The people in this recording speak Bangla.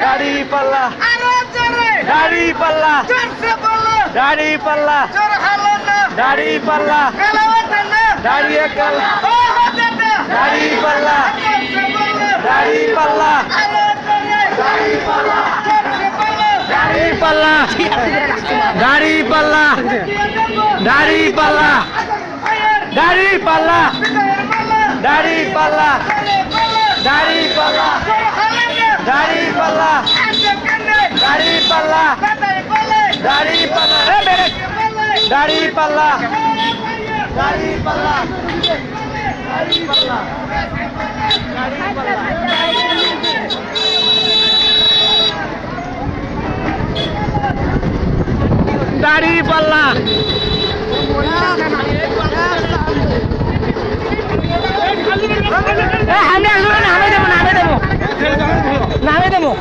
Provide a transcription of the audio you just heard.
গাড়ি পাল্লা গাড়ি পাল্লা গাড়ি পাল্লা গাড়ি পাল্লা গাড়ি একাল গাড়ি পাল্লা গাড়ি পাল্লা গাড়ি পাল্লা গাড়ি পাল্লা গাড়ি পাল্লা গাড়ি পাল্লা গাড়ি পাল্লা গাড়ি পাল্লা গাড়ি পাল্লা গাড়ি পাল্লা গাড়ি পাল্লা গাড়ি পাল্লা গাড়ি পাল্লা গাড়ি পাল্লা গাড়ি পাল্লা গাড়ি পাল্লা নামে দেবো